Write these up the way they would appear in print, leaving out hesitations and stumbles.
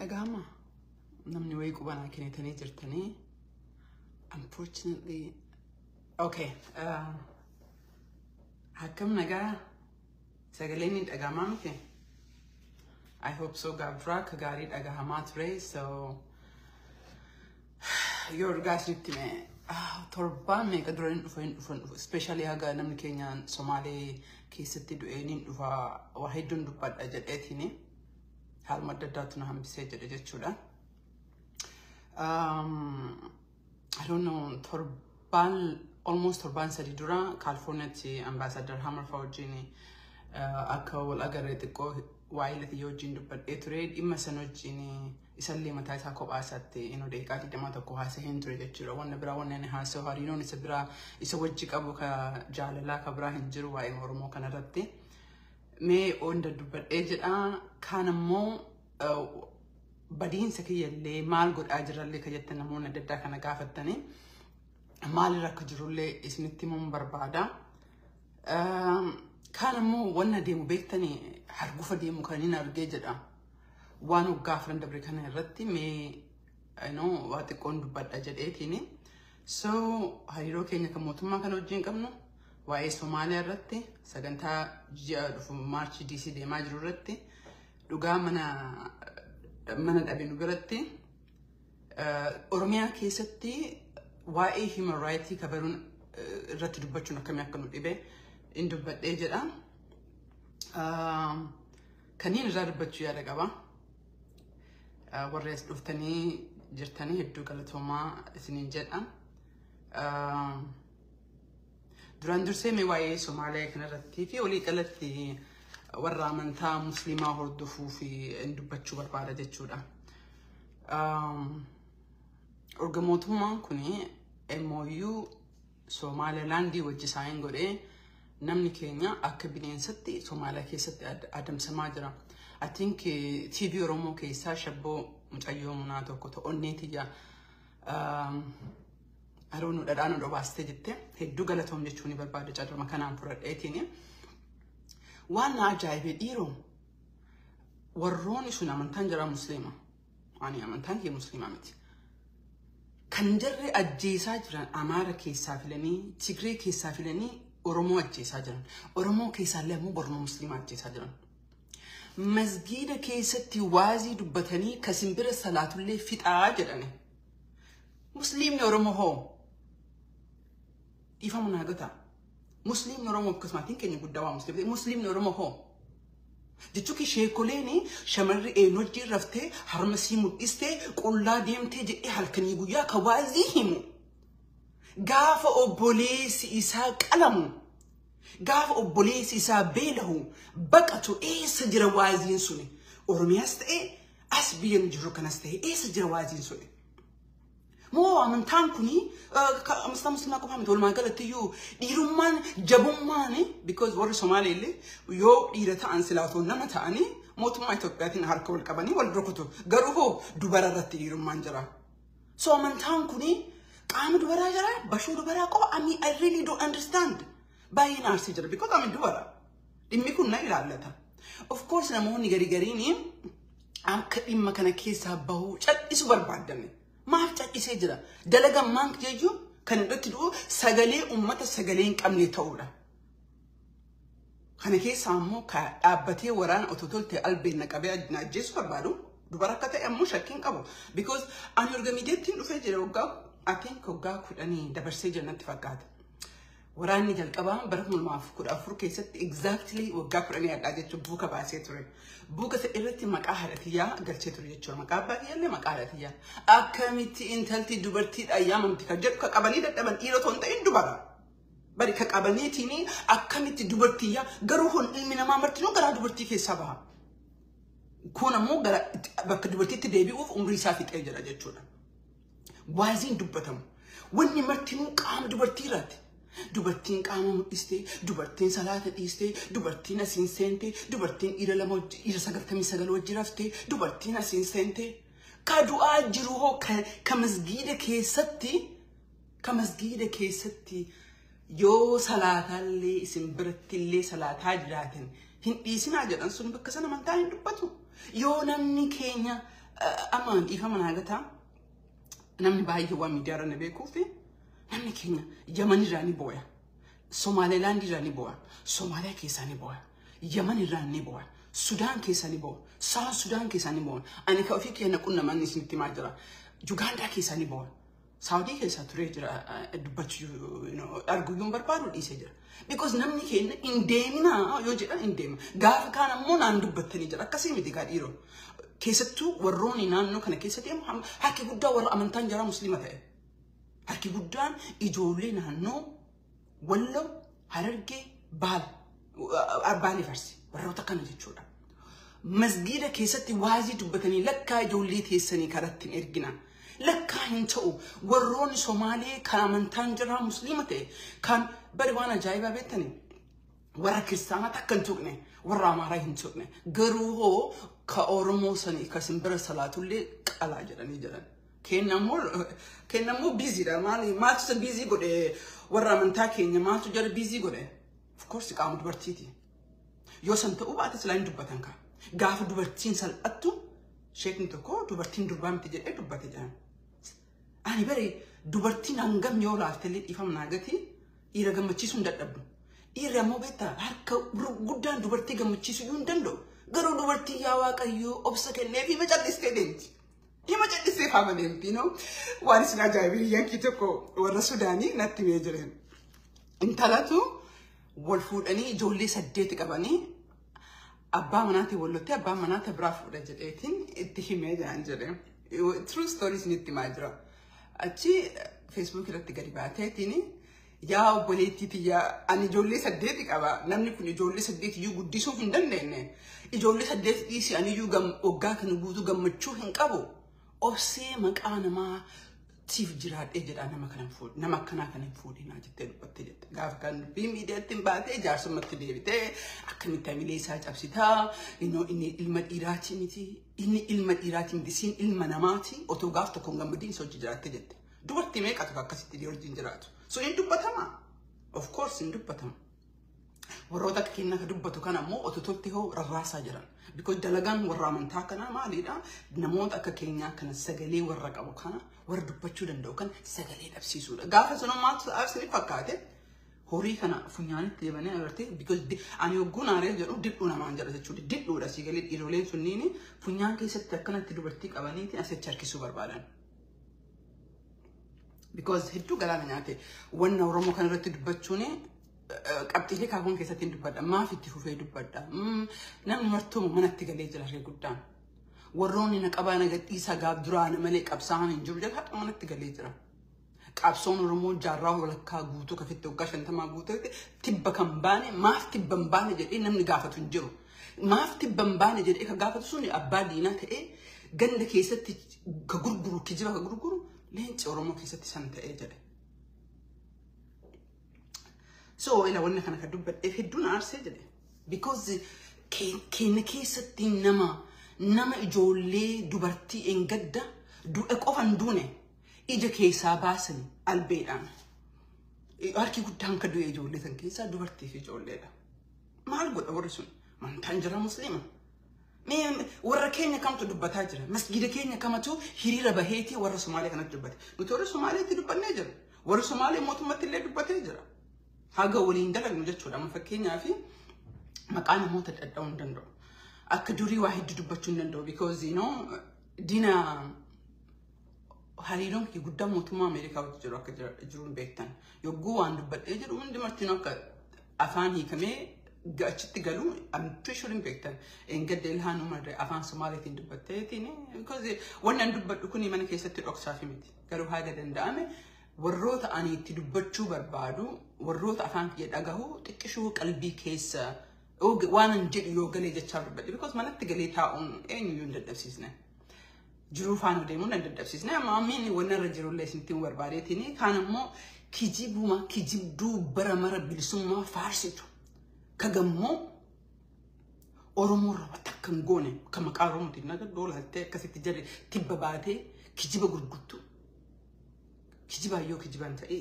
agama. Namni way qubana kenetani jirtani. Unfortunately, okay. Hakam naga sagaleni agama mke. I hope so. Gabra kagarit agahamat ray. So your guys need to me. Torba me kadroin especially haga namni Kenyan Somali kisati do enin uva wahidun dupat ajat etini. Hal madada tuna hambise jade chuda. I don't know. Torban almost Torban Sadidura, California Ambassador Hammer for Gini. Akawal agaretiko while the Yojin dupat etrade immasanogini. Isalli mataysa ko asatti ino de kati demata ko hase hindre jechura wanna bra wanna ne hase harino ni sebra isa wajji qabu ka jalala ka bra hinjiru wa oromo kana ratti me onda dubar ejida kana mo badin sakiyalle mal god ajralle ka jettana mo na dadda kana gafattani mal rak jirulle isnitti mum barbada kana mo wanna demu bektani hargufa demu kanina argejida One girlfriend of Bricana Ratti may I know what the con but I did 18. So Hiro Kenya Kamotumaka Jinkamno, why Somalia Ratti, Saganta from March DC de Major Ratti, Lugamana Manad Abinugarati, Oromia Kisati, why human rights Cabarun Ratti Bachuna Kamakan Ibe, into but Ejada Kanin Zarbachuaragaba. Warres duftani jirtani heddu galatoma isinin jedha duran durse me waye Somalia kana ratti fi oli qalatti warra amantaa muslima hordofu fi indubachu barbaada jechuudha orgamotuma kuni MOU Somaliland wajji saayin godhe namni Kenya akka bineensatti Somalia keessatti adamsamaa jira I think TV Oromo keessa shabbo mucayyoo munaa tokko ta'onneeti ja I don't know dhadhaan dhobaastee jette hedduu galatoom jechuun barbaada caadama kanaan furadheetiin waan ajaa'ibee dhiiroo warroonni sun amantaan jira muslima ani amantaan kee muslima miti kan jarri ajjeesaa jiran Amaara keessaa filanii Tigree keessaa filanii Oromoo ajjeesaa jiran Oromoo keessaa lamuu bornoo muslima ajjeesaa jiran Masgida keessatti waazii dubbatanii kasimbira salaatullee fixaa jedhani muslimni Oromoo hoo ifa munagata muslimni Oromoo akkasumatiin keenya guddaa waa muslimni Oromoo hoo jechuun sheekoleeni shamarri eenojii raftee harmasii mul'istee qullaa deemtee jedhee halkanii guyyaa ka waazii himu gaafa obboleessi isaa qalamu Gaf obboleessi isaa beelahu baqatu eessa jira waaziin suni Oromiyaas ta'e as biyyan jiru kanas ta'e eessa jira waaziin suni moo amantaan kuni muslima qofa miti walumaa galatti iyyuu dhiirummaan jabummaan because warri Somaalee illee yoo dhiira ta'an silaatoo nama ta'anii mootummaa Itoophiyaatiin harka wal qabanii wal rukutu garuu hoo dubara irratti dhiirummaan jira so amantaan kuni qaama dubaraa jira bashuu dubaraa qofa I really don't understand Bayin arsi jira because I'm dubara dhimmi kun na ilaalata of course namoonni gariin akka dhimma kana keessa bahu cadhisu barbaadanne maaf cadhisee jira dalaga mank jeju kan irratti du'u sagalee ummata sagalee hin qabne ta'uudha kana keessa ammoo ka dhaabbatee waraana ototolte albeen naqabee ajjeesu barbaadu dubara akka ta'e ammoo shakkiin qabu because ani organideettiin dhufee jira waggaa I think waggaa 10 dabarsee jannatti fakkaata Warani jalqaba barakumul maaf kuda afur keessatti exactly waggaa 10 adda jechuun buuka baasee ture buuka irratti maqaa haadhatiyaa galchee ture jechuudha maqaa baay'ee maqaa haadhatiyaa akkamitti intalti dubartii dhayyamamti kan jedhu ka qabanii dadhaban dhiirota hin ta'in dubara bari ka qabaniitiin akkamitti dubartiyaa garuu hon ilmi namaa martinuu gara dubartii keessaa baha kun ammoo gara bakka dubartiitti deebi'uuf umrii isaa fixee jira jechuudha waaziin dubbatamu wanni martinuu qaama dubartiiraati Dubartiin qaama mul'iste, dubartiin salaata dhiiste, dubartiin asiin seente, dubartiin dhiira 99 wajji rafte, dubartiin asiin seente. Ka du'aa jiru hoo ka masgiida keessatti yoo salaatallee isin birattillee salaataa jiraatan hin dhiisinaa jedhan sun bakka sana amantaa hin dubbatu. Yoo namni keenya أما إفهم أنا قلتها نمني باي هو ميديا رنا بيكوفي نمني كينيا يمن راني بويا سومالي لاندي راني بويا سوماليا كيساني بويا يمن راني بويا سودان كيساني بويا سان سودان كيساني بويا أنا كأفيك أنا كنا من نسمتي ماجرا يوغندا كيساني بويا سعودي كيسا تريجرا دبتشو أرجو يوم بربارو إيسجرا because namni keenya indeemina yoo jedhan indeema gaafa kaan ammoo naan dubbattanii jira akkasii miti gaadhiiroo keessattuu warroonni naannoo kana keessa deemu harki guddaa warra amantaan jara muslima ta'e harki guddaan ijoollee naannoo Walloo Harargee Baalee Farsi warroota kana jechuudha masgiida keessatti waazii dubbatanii lakkaa ijoollee teessanii karatti hin ergina lakkaa hin ta'u warroonni Somaalee kan amantaan jara muslima ta'e kan bari waan ajaa'ibaa beektanii warra kiristaanaa takka hin tuqne warra amaaraa hin tuqne garuu hoo ka Oromoo sanii ka simbira salaatullee qalaa jedhanii jiran kennammoo biiziidha maaltu isa biizii godhe warra amantaa keenya maaltu jara biizii godhe of course qaama dubartiiti yoo san ta'uu baate silaa hin dubbatan ka gaafa dubartiin salphattu sheekni tokko dubartiin durbaa miti jedhee dubbate jedhan ani bari dubartiin hangam yoo laaltellee dhiifamnaa gatii dhiira gammachiisuu hin dadhabdu dhiirri ammoo beektaa harka guddaan dubartii gammachiisuu hin danda'u garuu dubartii yaa waaqayyoo obsa kennee fi macallistee deemti ima callisee faama deemti waan isin ajaa'ibii yankii tokko warra Sudaanii natti mee jireen intalatu wal fuudhanii ijoollee 8 qabanii abbaa manaati wallottee abbaa manaata biraa fuudha jedheetiin itti himee jiran jedhee true stories nitti maa jira achi Facebook irratti gadi baateetiin yaa obboleettiiti yaa ani ijoollee 8 qaba namni kun ijoollee 8 iyyuu guddisuuf hin dandeenye ijoollee 8 dhiisi ani iyyuu waggaa kana guutuu gammachuu hin qabu obsee maqaa namaa tiif jiraadhee jedhaa nama akkanaa kan hin fuudhinaa jettee dubbatte jette gaafa kan miidiyaatti hin baatee jaarsummaatti deebitee akkamitti hamilee isaa cabsitaa inni ilma dhiiraati miti inni ilma dhiiraati miti siin ilma namaati otoo gaaf tokkoon gammadiin isa hojii jiraatte jette dubartii meeqatu akkasitti wajjin jiraatu so hin dubbatama of course hin dubbatama warroota akka kennaa ka dubbatu kana ammoo ototolti hoo rarraasaa jiran because dalagaan warra amantaa kana maalidha namoota akka keenyaa kana sagalee warra qabu kana warra dubbachuu danda'u kan sagalee dhabsiisuudha gaafa sun maaltu arsini fakkaate horii kana funyaanitti deebanii agartee because ani ogguun aaree jedhu didhuu namaan jala jechuudha didhuudha sigalee dhiiroleen sunniini funyaan keessatti akkanatti dubartii qabaniiti asitti harkisuu barbaadan because hedduu galaana nyaate wanna Oromoo kana irratti dubbachuuni qabxiilee kaakuun keessatti hin dubbadha maaf itti fufee dubbadha namni martuu manatti galee jira ree guddaan warroonni na qabaa na gadhiisaa gaaf duraan malee qabsaa'an hin jiru jedha haqa manatti galee jira qabsoon Oromoo jaarraa walakkaa guutuu kafitti waggaa 50 guutuu tibba kan baane maaf tibba hin baane jedhee namni gaafatu hin jiru maaf tibba hin baane jedhee ka gaafatu sun abbaa diinaa ta'ee ganda keessatti ka gurguru kijiba ka gurguru leenci Oromoo keessatti san ta'ee jedhe so ila wanna kana ka dubbadheef hedduun aarsee jedhe because keenya keessatti nama ijoollee dubartii engadda du'e qofan duune ija keessaa baasan albeedhaan harki guddaan ka du'e ijoollee san keessaa dubartii fi ijoolleedha maal godha warri sun amantaan jara muslima warra keenya kamtu dubbataa jira masgida keenya kamatu hiriira baheetii warra Somaalee kanatti dubbate nuti warra Somaaleetti dubbannee jira warra Somaalee mootummatti illee dubbatee jira haga waliin dalagnu jechuudha amma fakkeenyaa fi maqaa namoota dhadha'uu hin danda'u akka durii waa hedduu dubbachuu hin danda'u because diina hariiroon guddaa mootummaa Ameerikaa wajji jiru akka jiruun beektan yogguu waan dubbadhee jedhu hundi martiin akka afaan hiikamee achitti galu I'm pretty sure hin beektan engadda ilhaan umarre afaan Somaaleetiin dubbatteetiin because wannan dubbadhu kun mana keessatti dhoksaaf miti garuu haga danda'ame warroota ani itti dubbachuu barbaadu warroota afaan kiyya dhagahu xiqqishuu qalbii keessa waan an jedhu yoo galee jechaa dubbadhe because manatti galee taa'uun eenyuyyuu hin dadhabsiisne jiruu faana deemuun hin dadhabsiisne amma ammiin wanna irra jirullee isintti barbaadeetiin kaan ammoo kijibduu bara mara bilisummaa faarsitu kagammoo Oromoo irra takkan goone kan maqaa Oromootiin naga doolattee akkasitti jarri tibba baatee kijiba gurguttu kijiba yoo kijiban ta'e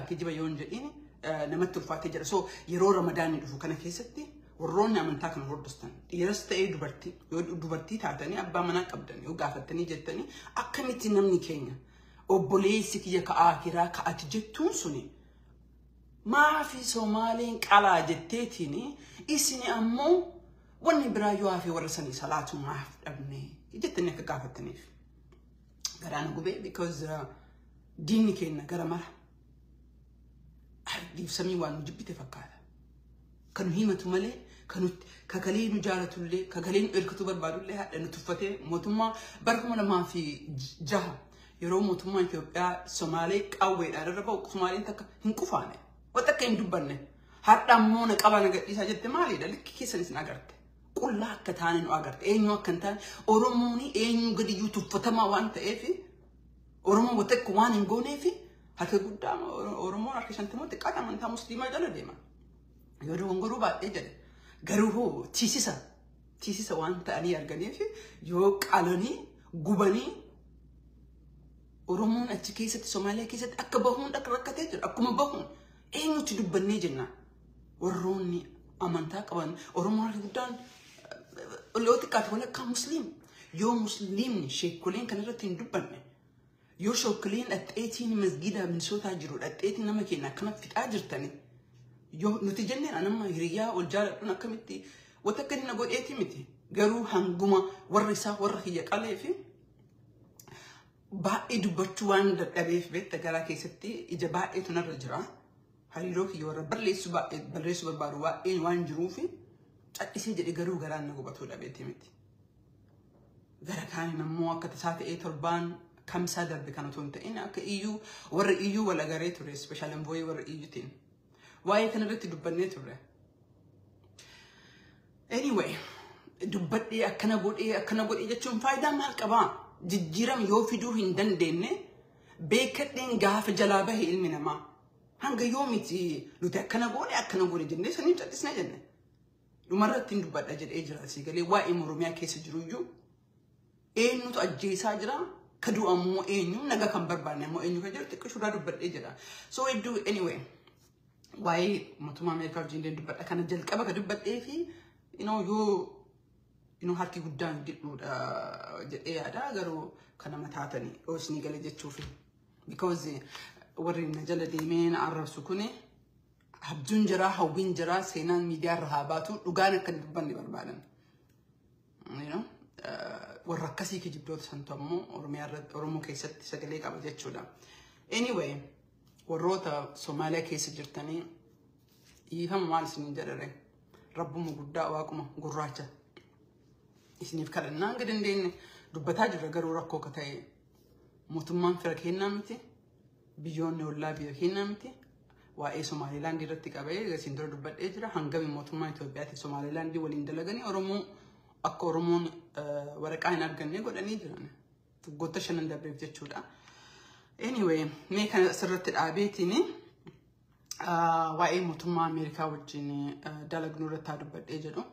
kijiba yoo hin jedhin namatti ulfaatee jira so yeroo Ramadaanii dhufu kana keessatti warroonni amantaa kana hordoftan dhiiras ta'ee dubartii yoo dubartii taatanii abbaa manaa qabdan yoo gaafattanii jettanii akkamitti namni keenya obboleessi kiyya ka'aa kiraa ka'ati jettuun suni maafi Soomaaliin qalaa jetteetiin isini ammoo wanni biraa yoo hafe warra sanii salaatu maaf dhabne jettanii akka gaafattaniif garaan gubee because diinni keenya gara mara ardiif samii waan jibbite fakkaata kan himatu malee kakalee nu jaalatullee kakalee nu erkatu barbaadullee hadha nu tuffatee mootummaa barkuma namaa fi jaha yeroo mootummaa Itoophiyaa Somaalee qawweedhaan irra ba'u Somaaliin takka hin qufaane wanta akka hin dubbanne har'a ammoo na qaba na gadhiisaa jette maalidha likki keessan isin agarte qullaa akka taane nu agarte eenyu akka hin taane Oromooni eenyu gadiyyuu tuffatamaa waan ta'eef Oromoo wanta akka waan hin gooneef harka guddaa Oromoon harka shantamoo xiqqaata amantaa musliimaa jala deema yoo dogongoruu baadhee jedhe garuu tiisisa waan ta'anii arganiif yoo qalanii gubanii Oromoon achi keessatti Somaaliyaa keessatti akka bahuun rakkatee jira akkuma bahuun eenyutti dubbannee jenna warroonni amantaa qaban Oromoon harka guddaan yoo xiqqaate walakkaa musliim yoo musliimni sheekoleen kan irratti hin dubbanne yoo sheekoleen dhadheetiin masgiida minisootaa jiru dhadheetiin nama keenya akkana fixaa jirtanii yoo nuti jenneen anamma hiriyaa ol jaaladhuun akkamitti wata akka inni godheeti miti garuu hanguma warri isaa warra kiyya qalee fi baay'ee dubbachuu waan dadhabeef beekta garaa keessatti ija baay'eetu narra jira hariiroo kiyya warra barreessuu barbaadu baay'een waan jiruufi cadhisee jedhe garuu garaan na gubatuu dhabeeti miti gara kaaniin ammoo akka tasaa ta'ee torbaan kamsaa darbe kan otoo hin ta'in akka iyyuu warra iyyuu wal agaree ture special envoy warra iyyuutiin waa'ee kanarratti dubbannee turre anyway dubbadhee akkana godhee jechuun faayidaa maal qabaa jijjiiram yoo fiduu hin dandeenye beekadheen gaafa jalaa bahe ilmi namaa hanga yoomiti nuti akkana goone jennee sanii cadhisna jenne dhumarratti hin dubbadha jedhee jira asii galee waa'ee Oromiyaa keessa jiruyyuu eenyutu ajjeesaa jira kadu ammoo eenyu naga kan barbaanne ammoo eenyu kan jiru xiqqishuudhaa dubbadhee jira so we do anyway waa'ee mootummaa Ameerikaa wajjin dubbadha kana jalqaba ka dubbadhee fi yoo harki guddaan didhuudha jedhee yaada garuu kana mataatanii yoo isinii gale jechuufi because warri na jala deemeen arrabsu kuni abjuun jira hawwiin jira seenaan miidiyaa irra haa baatu dhugaan akka dubbanne barbaadan warra akkasii kijibdoota santu ammoo Oromoo keessatti sagalee qaba jechuudha anyway warroota Somaaliyaa keessa jirtanii dhiifama maal isiniin jedhare rabbuma guddaa waaquma gurraacha isiniif kadhannaa gadi dandeenye dubbataa jirra garuu rakkoo akka ta'e mootummaan fira kennaa miti biyyoonni ollaa biyya kennaa miti waa'ee Somaalilaandii irratti qabee isin dura dubbadhee jira hangami mootummaa Itoophiyaatti Somaalilaandii waliin dalaganii Oromoo akka Oromoon waraqaa hin arganne godhanii jiran waggoota 5 darbeef jechuudha anyway mee kana asirratti dhaabeetiin waa'ee mootummaa Ameerikaa wajjin dalagnu irratti dubbadhee jedhu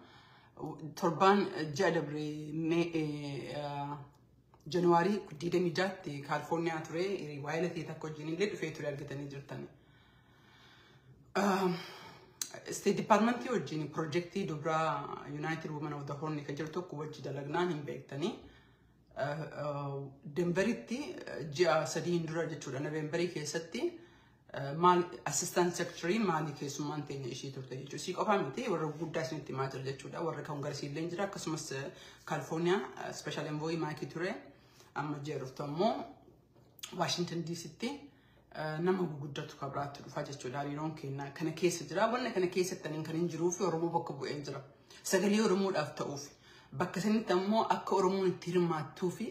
torbaan ji'a dabree Januaarii 26tti Kaalifoorniyaa ture waa'ee latii takka wajjin illee dhufee ture argatanii jirtanii State Department wajjin projectii dubraa United Women of the Horn kan jiru tokko wajji dalagnaan hin beektanii Denveritti ji'a 3 dura jechuudha Novemberii keessatti maal assistant secretary maali keessummaan teenya ishii turte jechuudha si qofaa miti warra guddaa isinitti himaa jira jechuudha warra kongarsiillee jira akkasumas California special envoy Mike ture amma jeeruftu ammoo Washington DC'tti nama guguddatu kabraatti dhufa jechuudha hariiroon keenya kana keessa jira wanna kana keessatti kan hin jiruu fi Oromoo bakka bu'ee jira sagalee Oromoodhaaf ta'uuf bakka sanitti ammoo akka Oromoon itti hirmaattuu fi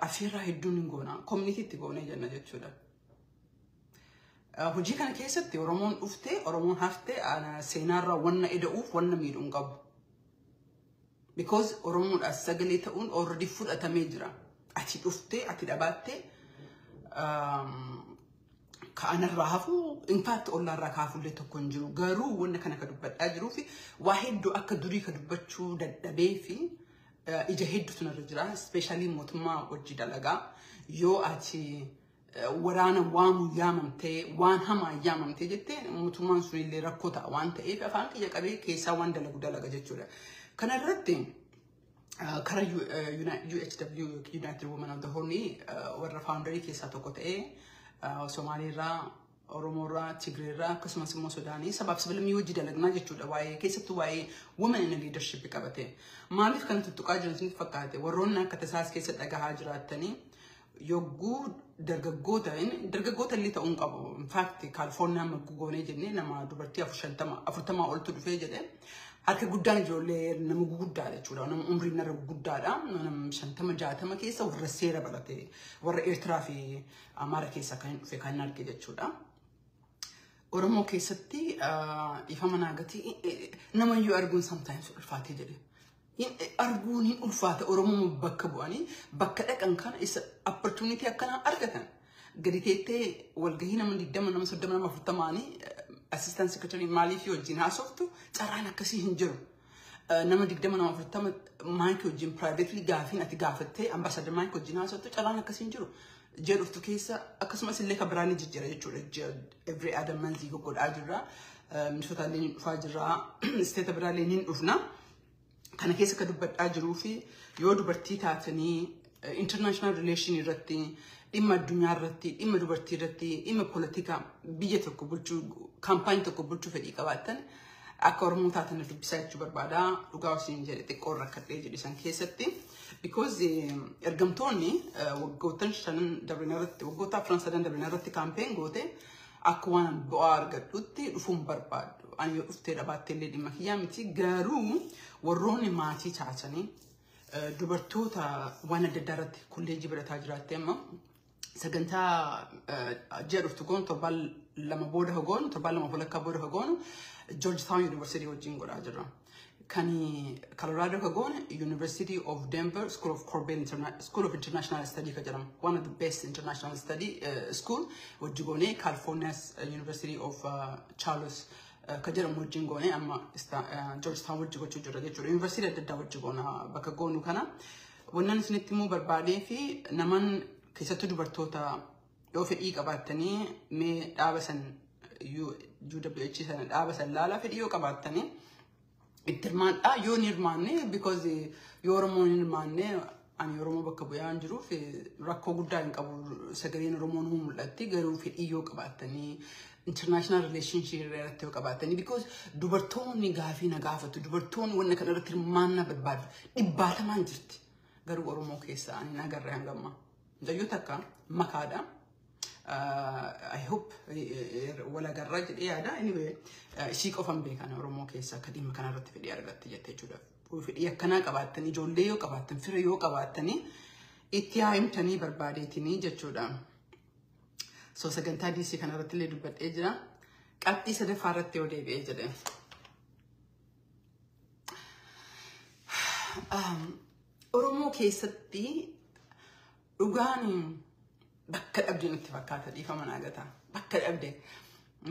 afeerraa hedduun hin goona community itti goonee jenna jechuudha hojii kana keessatti Oromoon dhuftee Oromoon haftee seenaarraa wanna eda'uuf wanna miidhuun qabu because Oromoodhaaf sagalee ta'uun already fudhatamee jira ati dhuftee ati dhaabattee ka'anarraa hafu in fact ollaarraa kaafullee tokko hin jiru garuu wanna kana ka dubbadhaa jiruu fi waa hedduu akka durii ka dubbachuu dadhabee fi ija hedduutu narra jira especially mootummaa wajji dalagaa yoo ati waraana waamu yaamamtee waan hamaa yaamamtee jettee mootummaan sun illee rakkoo ta'a waan ta'eef afaan kiyya qabee keessaa waan dalaga jechuudha. Kana irratti kara UHW United Women of the Horn warra founderii keessaa tokko ta'ee Somaaliirraa, Oromoorraa, Tigreerraa akkasumas immoo Sudaanii sabaaf sablammii hojii dalagnaa jechuudha. Waa'ee keessattuu waa'ee women in leadership qabate. Maaliif kan tuttuqaa jiran isinitti fakkaate warroonni akka tasaas keessa dhagahaa jiraattanii yogguu dargaggoota illee ta'uun qabu. In fact Kaalifoorniyaan maggoonee jennee nama dubartii 40 oltu dhufee jedhe harka guddaan ijoollee nama guguddaadha jechuudha. Nama umriin narra guguddaadha. Nama 50-60 keessa warra seera barate warra Eertiraa fi Amaara keessa kan dhufe kan arge jechuudha. Oromoo keessatti ifama naagatii nama iyyuu arguun sometimes ulfaatee jedhe. Arguun hin ulfaata Oromoo bakka bu'anii bakka dhaqan kana isa opportunity akkana argatan. Gadi teettee walgahii nama 20 nama 30 nama 40 assistant secretary maaliif wajjin haasoftu carraan akkasii hin jiru. Nama 20 nama 40 maayikii wajjin privately gaafiin ati gaafattee ambassador maayikii wajjin haasoftu carraan akkasii hin jiru. Jedhuftu keessa akkasumas illee kan biraanii jijjiira jechuudha. Every other month godhaa jirra. Misoota illee ni dhufaa jirra. State biraallee ni dhufna. Kana keessa kan dubbadhaa jiruu fi yoo dubartii taatanii international relation irratti dhimma addunyaa irratti dhimma dubartii irratti dhimma politika biyya tokko bulchuu kaampaanii tokko bulchuu fedhii qabaattan akka Oromoo taatan dubbisaa jechuu barbaada. Dhugaa wasiin jedhe xiqqoo rakkadhee jedhisan keessatti. Because ergamtoonni waggoota 5 dabrina irratti waggoota 7 dabrina irratti kaampeen goote akka waan bu'aa argadhutti dhufuun barbaadu. Ani yoo dhuftee dhaabattee illee dhimma kiyyaa miti garuu warroonni maatii taatanii dubartoota waan adda addaa irratti kolleejii barataa jiraatte amma sagantaa ji'a dhuftu goonu torbaan 2 booda hogoonu torbaan 2 walakkaa booda hogoonu Georgetown University wajjin godhaa jirra. Kani Colorado Kagone, University of Denver, School of Corbin School of International Study kajaram, one of the best international study school. Wajigone, California's University of Charles kajaram wajigone, amma Georgetown wajigochu jira jechuudha. University adda wajigona bakka goonu kana. Wannan isinitti immoo barbaadee fi naman keessattuu dubartoota yoo fedhii qabaatanii mee dhaaba san UWH sana dhaaba san laalaa fedhii yoo qabaatanii ittirmaadha yoo nirmaanne because yoo Oromoo nirmaanne ani Oromoo bakka bu'aan jiruuf rakkoo guddaa hin qabu sagaleen Oromoo nu mul'atti garuu fedhii yoo qabaatanii international relationship irratti yoo qabaatanii because dubartoonni gaafii na gaafatu dubartoonni wanna kana irratti hirmaannaa barbaadu dhibbaatamaan jirti garuu Oromoo keessa ani nagarraa hangamma jayyoo takka makaadha. I hope wala garra jedhee yaada anyway ishii qofan beekan Oromoo keessa akka dhimma kana irratti fedhii argatte jettee jechuudha. Fedhii akkanaa qabaattan ijoollee yoo qabaattan fira yoo qabaattan itti haayimtanii barbaadeetini jechuudha. So sagantaa DC kana irratti illee dubbadhee jira. Qabxii sadaffaa irratti yoo deebi'ee jedhe. Oromoo keessatti dhugaan bakka dhabdee nutti fakkaata dhiifama naagata bakka dhabdee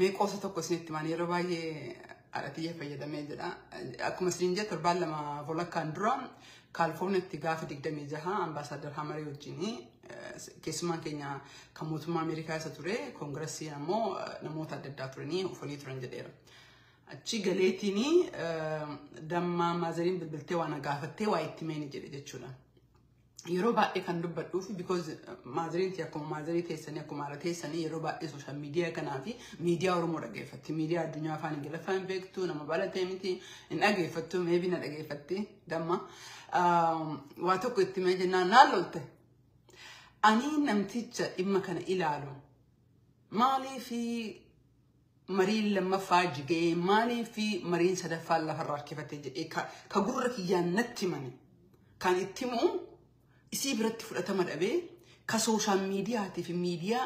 meeqoosa tokko isinitti maan yeroo baay'ee haadhatiyya fayyadamee jedha akkuma isin jettu torbaan 2 volakkaan dura Kaalifoorniyaatti gaafa 26 ambaasaadar Hamarii wajjin keessumaan keenya kan mootummaa Ameerikaa isa ture koongiresiin ammoo namoota adda addaa turanii uffatanii turan jedheera. Achi galeetiin damma maazariin bilbiltee waan gaafattee waa itti meeni jedhe jechuudha. Yeroo baay'ee kan dubbadhuuf because maazariinti akkuma maazarii teessanii akkuma haala teessanii yeroo baay'ee social media kanaa fi miidiyaa Oromoo dhageeffatti miidiyaa addunyaa afaan Ingiliffaan beektu nama baratee miti hin dhageeffattu maybe na dhageeffatti damma waa tokko itti mee jennaan naan lolte ani namticha dhimma kana ilaalu maaliif mariin lammaffaa jigee maaliif mariin sadaffaa lafarraa harkifatee jedhee ka gurra kiyyaan natti mane kan itti muu isii biratti fudhatama dhabee ka social meediyaa fi miidiyaa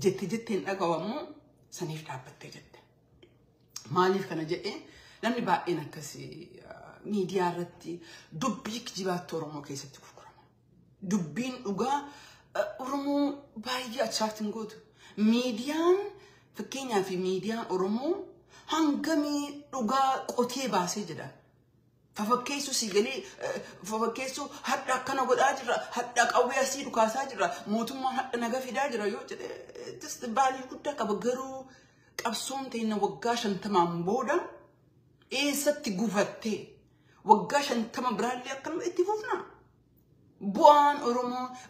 jetteen dhagawamu saniif dhaabbattee jette. Maaliif kana jedhee namni baay'een akkasii miidiyaa irratti dubbii kijibaatti Oromoo keessatti gurgurama. Dubbiin dhugaa Oromoo baay'ee achaatiin gootu. Miidiyaan fakkeenyaa fi miidiyaan Oromoo hangamii dhugaa qotee baasee jedha. ففكيسو سيجلي ففكيسو حتى كان قد أجرا حتى قوي أسير كاساجرا موتوما حتى نجافي داجرا يو تستبالي كده كبجرو كابسون تينا وقاشن تمام بودا إيه ست جوفتي وقاشن تمام برالي أكلم اتفقنا بوان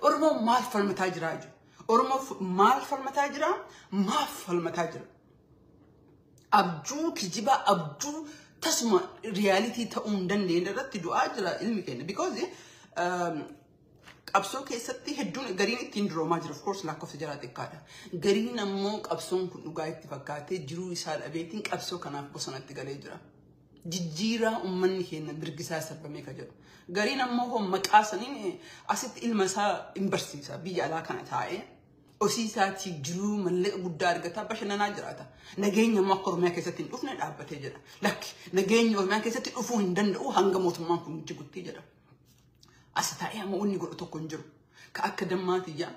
أورمو مال فالمتاجراج أورمو مال فالمتاجرا ما فالمتاجرا أبجو كجبا أبجو تسمع reality تأون دن لين رت دعاء جرا علمي كنا because أبسون كيستي هدون غرين تندرو ما جرا of course لاكو سجرات كذا غرين أمك أبسون كنوا قاعد تفكرت جرو يسال أبيتين أبسون كنا بسنا تقالي جرا جيرا أمني كنا برجسا سبب ميك جرا غرين أمه هم مكاسنين أسيت المسا إمبرسيسا بيجي على كانت هاي أسيساتي جرو من لق بدار قطع باش أنا ناجراتا نجيني ما قر ما كيستين أفنى الأب تجرا لك نجيني ما كيستين أفوه دند أو هنجا موت ما كم تجود تجرا أستطيع ما أقولني قلت تكونجر كأكدم ما تيجا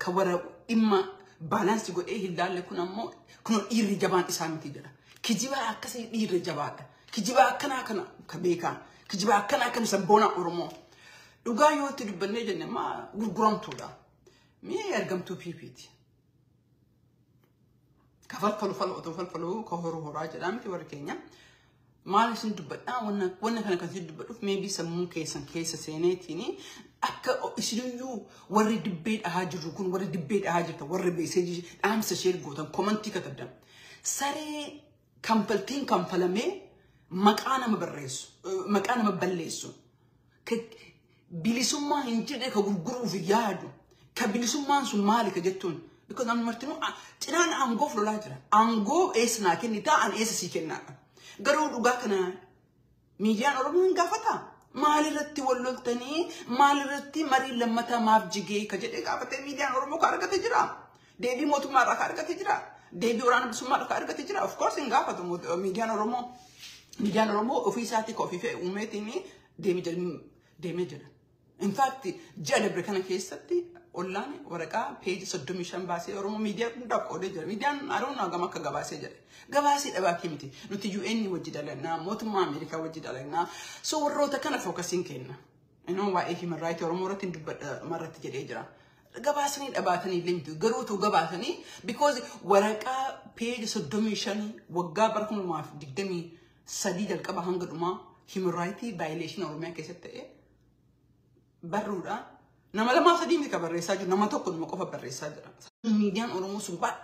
كورا إما بالانس يقول إيه الدال لكنا ما كنا إير جبان إسلام تجرا كجيبا أكسي إير جبان كجيبا كنا كبيكا كجيبا كنا سبونا أورمو لقايو تدبني جنة ما قرام تودا مي أرجمتو بيبيتي كفلفلو كهرو راجع دامتي وركينيا ما ليش ندبنا وانا كان كثير دبنا في ميبي سمون كيس سيناتيني أكا إسلويو وري دبيت أهاجر ركون وري دبيت أهاجر وري بيسجي أمس شير جوتن كومنتي كتبدم سري كمبلمي مكانا مبلسو بيلسوما هنجده كغرغرو في يادو كبيلسوما سومالي كجتون because I'm martino tinan am go flo lajra am go esna kenni ta an es sikenna garu duga kana midian oromo ngafata mali ratti wolloltani mali ratti mari lamata mafjige kajede gafata midian oromo karagate jira debi motuma ra karagate jira debi oran summa ra karagate jira of course ngafata midian oromo ofisati ko fife umetini demi jira in fact jada brekana kesatti online ورقة page صدومي شان باسي أرومو ميديا ندق أودي جرا ميديا أرونا عجما كجباسي جرا جباسي أباكي متي نتيجو إني وجد لنا موت ما أمريكا وجد لنا so الروتا كنا فوكسين كنا إنه واقعي human right أرومو رتين مرة تجري جرا جباسني أباتني لينتو جروتو جباسني because ورقة page صدومي شان وجابركم ما في دقدمي سديد الكبا هنقول ما human right violation أرومي كيسة إيه برورا نما لما صديمي كبريساج نما تقول مقفى بريساج ميديان أورمو سبا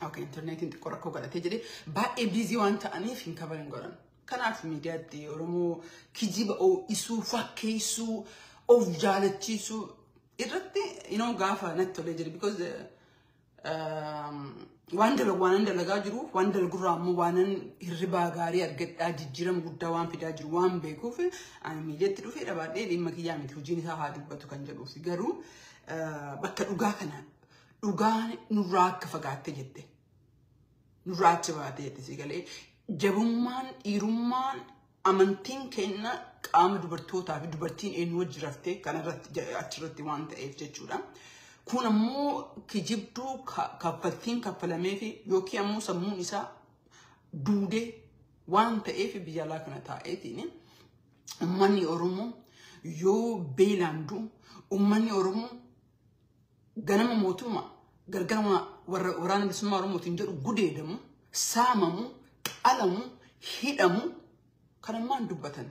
أوكي إنترنت أنت كوركو قاعدة تجري با بيزي وانت أني فين كبرين قرن كان عارف ميديا دي أورمو كجيب أو إسو فكيسو أو جالتشيسو إرتي غافا نتو لجري because وان دلغا وان دلغرامو وانن الربا غاري ارغت اجيرم غدا وان فيدا جرو وان بيكو في ان ميديت دو في دبا دي ما كيامي توجيني سا هادبتو كنجلو في غرو بك دوغا كنا دوغا نوراك فغات جدي نورات واتي تسيغلي جبومان ايرومان امنتين كنا قام دبرتوتا في دبرتين ان وجرفتي كان رت اترتي وان تاف جچودا كنا مو كجبتو كابتين كابلاميفي يوكي أمو سمون إسا دودة وان تأفي بيجالا كنا تأتيني أماني أرومو يو بيلاندو أماني أرومو غنما موتوما غرغنما ورانا بسما أرومو تنجر غودي دمو ساممو ألمو هيدمو كنا ما ندوبتن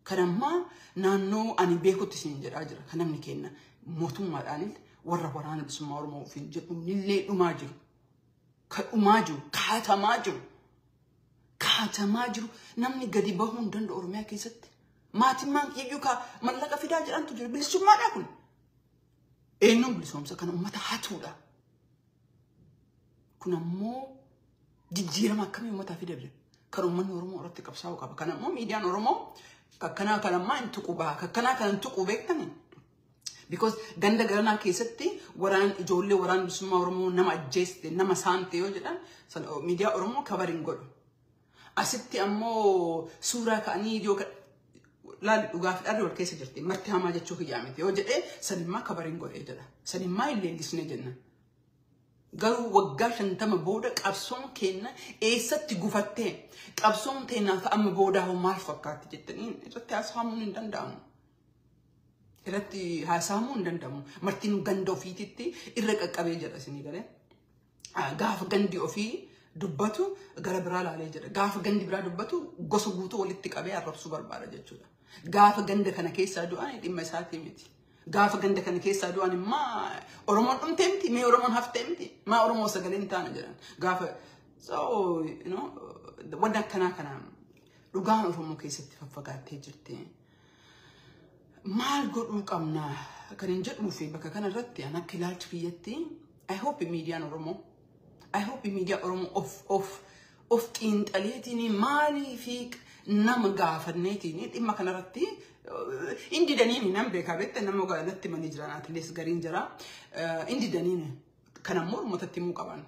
كنا ما نانو أني بيكو تسنجر أجر كنا منكينا موتوما أنيل ورانا بسما أرومو في جبو نلي أماجو كاتا ماجو نمني قدي بهون دند أورميا كيست ما تمان يجوكا ملقا في داجر أنتو جري بلسو ما داكن إنو بلسوم سكان أمتا حاتولا كنا مو جيجيرا ما كمي أمتا في داجر كانوا من أورمو أرتي كبساو كابا كان مو ميديان أورمو كنا ما انتقو باها كنا انتقو بيكتني because ganda garana keessatti waraan ijoollee waraan bisummaa oromoo nama ajjeeste nama saamte yoo jedhan miidiyaa oromoo kabariin godhu asitti ammoo suuraa ka'anii yoo laali dhugaaf dharri wal keessa jirti marti hamaa jechuu kiyyaa miti yoo jedhee sanimmaa kabariin godhee jedha sanimmaa illee illisne jenna garuu waggaa 50 booda qabsoon keenya eessatti gufattee qabsoon teenyaaf amma booda hoo maal fakkaatti jettanii irratti haasa'amuu hin danda'amu. Irratti haasa'amuu hin danda'amu. Martiin ganda ofiititti irra qaqqabee jira isinii galee. Gaafa gandi ofii dubbatu gara biraa laalee jira. Gaafa gandi biraa dubbatu gosa guutuu walitti qabee arrabsuu barbaada jechuudha. Gaafa ganda kana keessaa du'an dhimma isaatii miti. Gaafa ganda kana keessaa du'an immoo Oromoon dhumtee miti, mee Oromoon haftee miti, maa Oromoo sagalee hin taane jedhan. Gaafa so wanti akkanaa kana dhugaan Oromoo keessatti faffagaattee jirti. Maal godhuu qabna kan hin jedhuu fi bakka kana irratti an akka ilaalcha kiyyatti I hope miidiyaan Oromoo of xiinxaleetiin maalii fi nama gaafanneetiin dhimma kanarratti indi daniini nam beekaa beekte nama gaalatti manii jiran atlees gariin jira indi daniini kanammoo uummatatti himuu qaban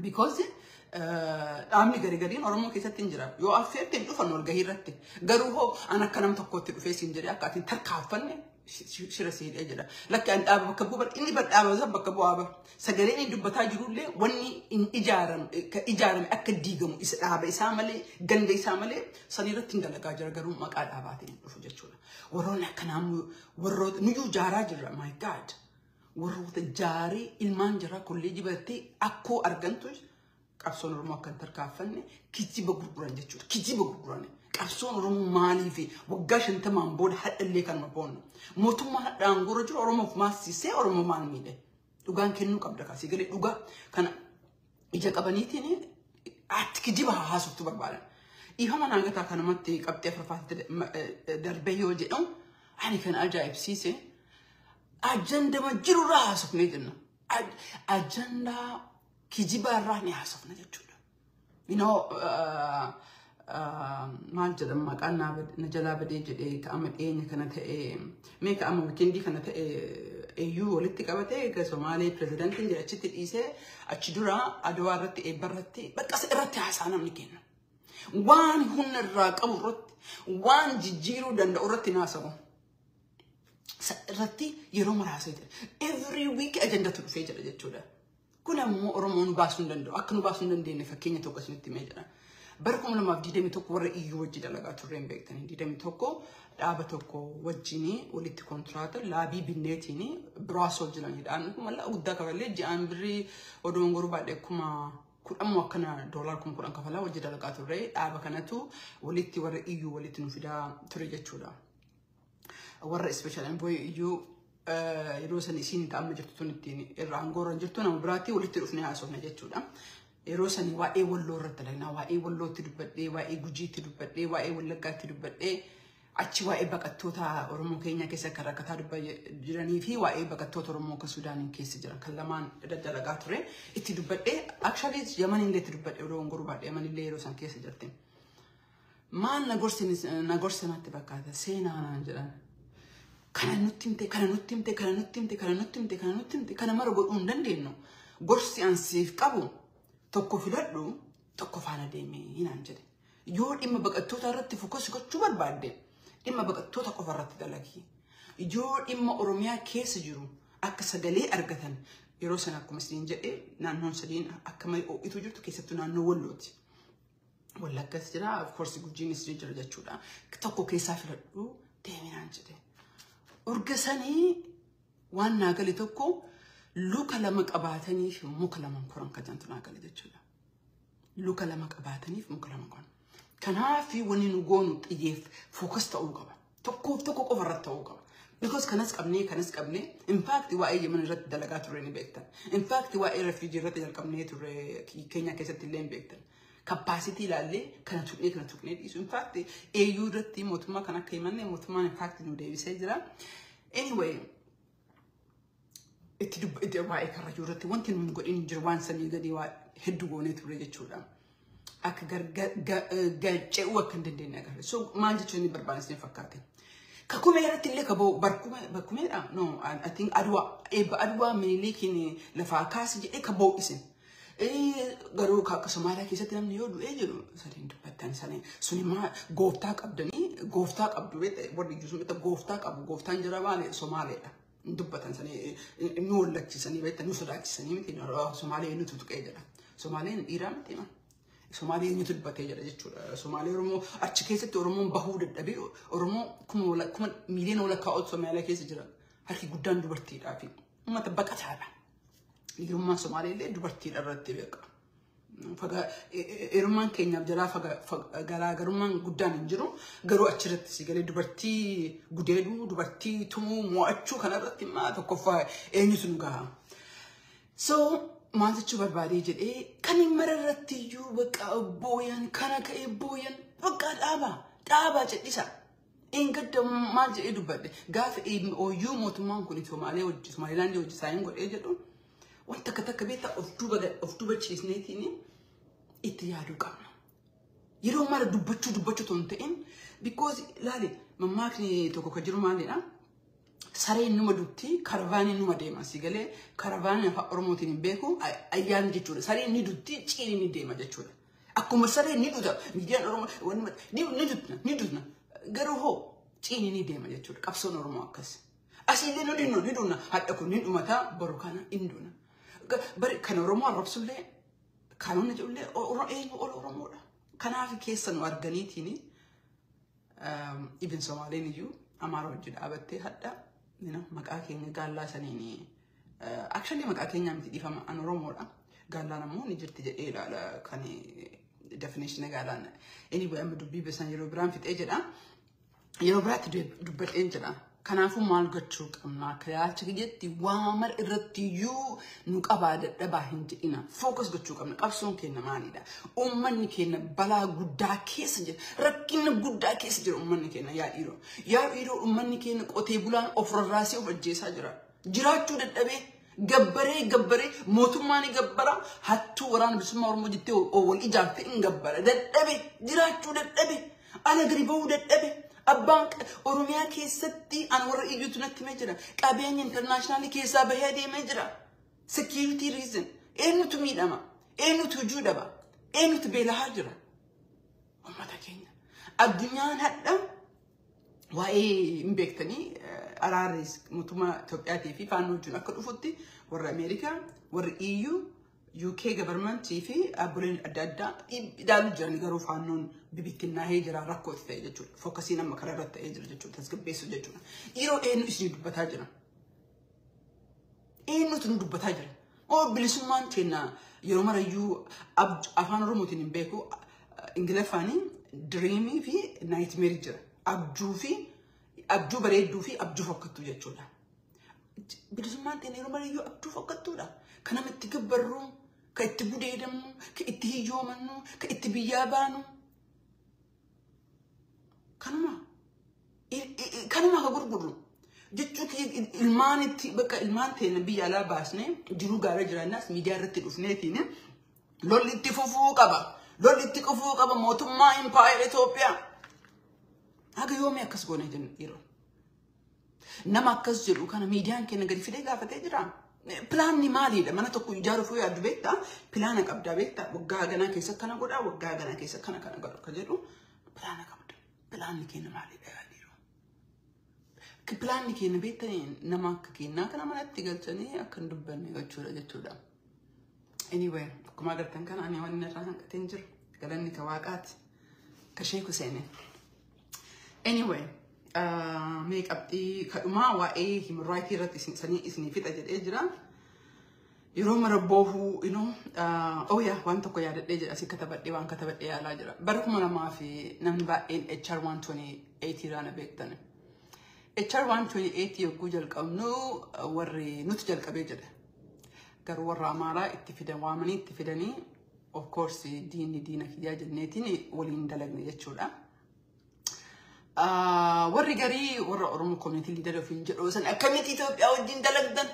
because dhaabni gariin Oromoo keessatti hin jira yoo affeerteen dhufan wal gahii irratti garuu hoo an akka nam tokkotti dhufee siin jedhee akka atiin tarkaaffanne shira siidhee jira lakki an dhaaba bakka bu'aa inni badhaaba bakka bu'aa sagaleen inni dubbataa jirullee wanni ijaarame akka diigamu isa dhaaba isaa malee ganda isaa malee sanirratti hin dalagaa jira garuu maqaa dhaabaatiin dhufu jechuudha. Warroonni akkanaa warroota nuyyuu jaaraa jirra my god warroota jaarii ilmaan jira kolleejii barattee akkoo argantu qabsoon Oromoo akka hin tarkaaffanne kijiba gurguran jechuudha. Kijiba gurguran qabsoon Oromoo maalii fi waggaa 50 booda hadhallee kan maboonna mootummaa hadhaan gurra jiru Oromoof maasisee Oromoo maal miidhe dhugaan kennuu qabda kaasii galee dhugaa kana ija qabaniitiin atti kijiba haasoftu barbaadan. Ifama naangataa kanamatti qabxee farfaatti darbee yoo jedhamu ani kan ajaa'ibsiise ajandama jirurraa haasofnee jenna. Ajandaa kijiba irraa ni haasofna jechuudha. Maal jedhama maqaan na jalaa badee jedhee ka'ama dhiyeenya kana ta'e mee ka'ama wikindii kana ta'e eeyyuu walitti qabatee egaa Somaalee pirezidaantiin jedhachitti dhiisee achi dura Adawaa irratti eebba irratti baqqasa irratti haasaa namni kenna. Waan humna irraa qabu irratti waan jijjiiruu danda'u irratti naasawu. Irratti yeroo maraasa jira. Every week ajandatu dhufee jira jechuudha. Kun ammoo Oromoon baasuu hin danda'u. Akka nu baasuu hin dandeenye fakkeenya tokko isinitti himee jira. Bara 2021 warra iyyuu wajji dalagaa turreen beektanii 21 dhaaba tokko wajjini walitti kontraata laabii binneetiin biraasoo jiranidhaan malla guddaa kafalee ji'aan birrii odoon goruu baadhee kuma kudhammoo akkana doolaar kuma kudhan kafalaa wajji dalagaa turre dhaaba kanatu walitti warra iyyuu walitti nu fidaa ture jechuudha. Warra special envoy iyyuu yeroo san isiin ta'amma jirtu tun ittiin irraa angooran jirtu nama biraatti walitti dhufnee haasofna jechuudha. Yeroo sanii waa'ee walloo irratti dalagnaa waa'ee wallootti dubbadhee waa'ee gujiitti dubbadhee waa'ee wallaggaatti dubbadhee achi waa'ee baqattoota Oromoo keenya keessa kan rakkataa jiranii fi waa'ee baqattoota Oromoo kan Sudaaniin keessa jiran kan lamaan dalagaa ture itti dubbadhee actually Yaman illee itti dubbadhee odoo ngoruu baadhee Yaman illee yeroo san keessa jirti. Maal nagorsanatti fakkaata seenaa naan jedhan kana nutti himte kana mara godhuu hin dandeenyu gorsi ansiif qabu. Tokko filadhu tokko faana deemee hinaan jedhe yoo dhimma baqattoota irratti fokus gochuu barbaadde dhimma baqattoota qofa irratti dalagi yoo dhimma Oromiyaa keessa jiru akka sagalee argatan yeroo sana akkuma isin jedhe naannoon sadiin akka mai oo'itu jirtu keessattuu naannoo Wallooti Wallaggas jira of course Gujiinis jira jechuudha tokko keessaa filadhu deemee hinaan jedhe urgasanii waan naagale tokko Luka lama qabataniif muka lama koran kajantu naagale jechuudha. Luka lama qabataniif muka lama koran. Kanaaf wanni nu goonu xiyyeef focus ta'uu qaba. Tokko qofa irratti ta'uu qaba. Because kanas qabnee in fact waa'ee Yemen irratti dalagaa turre ni beektan. In fact waa'ee refugee irratti jalqabnee turre Kenya keessatti illee ni beektan. Capacity ilaallee kana tuqnee dhiisu. In fact AU irratti mootummaa kan akka himanne mootummaan in fact nu deebisee jira. Anyway itti dubbadde waa'ee karrayyuu irratti wanti nuyi godhin jiru waan sanii gadi waa hedduu goonee turre jechuudha. Akka garce'uu akka hin dandeenye agarre. So maal jechuun ni barbaachisan fakkaate. Kakkumee irratti illee kaboo barkumeedha. No, I think Adwaa Minilikiin lafaa kaase jedhee kaboo isin. Garuu akka Somaaliyaa keessatti namni yoo du'ee jiru sadiin dubbattan sanii suni maa gooftaa qabdanii gooftaa qabdu warri iyyuu sun gooftaa qabu gooftaan jira baale Somaaliidha. dubbatan sanii nu lakkisanii beektan nu sodaachisanii miti Somaalee nuti tuqee jira. Somaaleen dhiiraa miti ma. Somaalee nuti dubbatee jira jechuudha. Somaalee Oromoo achi keessatti Oromoon bahuu dadhabee Oromoo kuma miiliyoona walakkaa'otu Somaalee keessa jira. Harki guddaan dubartiidhaa fi uummata baqataadha. Dhiirummaan Somaalee illee dubartiidha irratti beeka. Eerummaan keenyaaf jalaa garaagarummaan guddaan hin jiru. Garuu achirratti si galee dubartii gudeeduu, dubartii tumuu, mo'achuu kanarratti maa tokkoffaa eenyutu nu gaha. So maal jechuu barbaadee jedhee kan hin mararratti iyyuu bakka booyan kana ka'ee booyan bakka dhaabaa jedhisa. Engadda maal jedhee dubbadde gaafa ooyyuu mootummaan kun Somaalilaandii hojii isaanii godhee jedhu wanta takka beektaa of duuba ciisneetiin itti yaaduu qabna. Yeroo mara dubbachuu ton ta'in because laali mammaakni tokko ka jiru maalidha? Sareen numa dutti karavaaniin numa deema si galee karavaaniin afaan Oromootiin hin beeku ayyaana jechuudha. Sareen ni dutti ciini ni deema jechuudha. Akkuma sareen ni duta miidiyaan Oromoo ni dutna garuu hoo ciini ni deema jechuudha. Qabsoon Oromoo akkas. Asiillee ni dunna hadha kun ni dhumataa boru kana hin duna. Bari kan Oromoo arrabsullee kanonni ijoollee eenyu Oromoodha. Kanaaf keessa nu arganiitiin ibn Somaaleen iyyuu Amaara wajji dhaabattee hadha maqaa keenya gaallaa saniin actually maqaa keenya miti dhiifama an Oromoodha. Gaallaan ammoo ni jirti jedhee ilaala kan definition gaallaan. Anyway amma dubbii beesan yeroo biraan fixee jedha. Yeroo biraatti dubbadheen jedha. Kanaafuu maal gochuu qabna kayaacha jetti waamar irratti iyyuu nu qabaa dadhabaa hin jedhina. Focus gochuu qabna. Qabsoon keenya maalidha? Uummanni keenya balaa guddaa keessa jira. Rakkina guddaa keessa jira uummanni keenya yaa dhiiroo. Yaa dhiiroo uummanni keenya qotee bulaan of rarraasee of ajjeesaa jira. Jiraachuu dadhabee gabbaree mootummaan gabbara hattuu waraana bilisummaa Oromoo jettee wal ijaartee hin gabbara. Dadhabee jiraachuu dadhabee ala gadi bahuu dadhabee. Abbaan Oromiyaa keessatti an warra iyyuutu natti himee jira. Qabeenya internationally keessaa bahee deemee jira. Security reason. Eenyutu miidhama? Eenyutu hojii dhaba? Eenyutu beelahaa jira? Uummata keenya. Addunyaan hadha waa'ee hin beektanii araarris mootummaa Itoophiyaatii fi faannoo wajjin akka dhufutti warra Ameerikaa, warra EU, UK government fi abboleen adda addaa ilaaluu jiran garuu faannoon bibittinnaahee jira rakkooti ta'e jechuudha. Fokkasiin amma karaa irratti ta'ee jira jechuudha. Tasgabbeessu jechuudha. Yeroo eenyu isin dubbataa jira? Eenyutu nu dubbataa jira? Bilisummaan keenya yeroo marayyuu afaan Oromootiin hin beeku Ingiliffaanii dreamii fi nightmare jira. Abjuu bareedduu fi abjuu fokkattuu jechuudha. Bilisummaan keenya yeroo marayyuu abjuu fokkattuudha. Kana itti gabbarru, ka itti gudeedamnu, ka itti hiyyoomannu, ka itti biyyaa baanu. Kanuma ka gurgurru. Jechuun ilmaan teenya biyya alaa baasnee jiruu gaarii jiraannaas miidiyaa irratti dhufneetiin lolli itti fufuu qaba. Lolli itti fufuu qaba mootummaa Impaayera Itoophiyaa. Haga yoomii akkas goonee jennu yeroo. Nama akkas jedhu kana miidiyaan keenya gadi fidee gaafatee jira. Pilaanni maalidha? Mana tokko ijaaruuf yoo yaaddu beektaa? Pilaana qabdaa beektaa? Waggaa ganaa keessa kana godhaa, waggaa ganaa keessa kana godha ka jedhu pilaana qabda. Pilaanni keenya maalidha yaadiru? Pilaanni keenya beektanii nama akka keenyaa kana manatti galchanii akka hin dubbanne jechuudha. Anyway, akkuma agartan kana ani waan irraa hanqateen jiru. Galanni ka waaqaati. Ka sheeku seene. Anyway, mee qabxii kadhumaa waa'ee human rights irratti isinii fixa jedhee jira. Yeroo mara boohuu waan tokko yaadadhee jedha si katabadhee waan katabadhee yaalaa jira. Bara 2000 namni baay'een HR 128 irraa beektan. HR 128 yogguu jalqabnu warri nuti jalqabee jedha. Garuu warra Amaaraa itti fidan waamanii itti fidanii of course diina kiyyaa jenneetiin waliin dalagne jechuudha. Warri garii warra Oromoo community leader ofiin jedhu san akkamitti Itoophiyaa wajjin dalagdan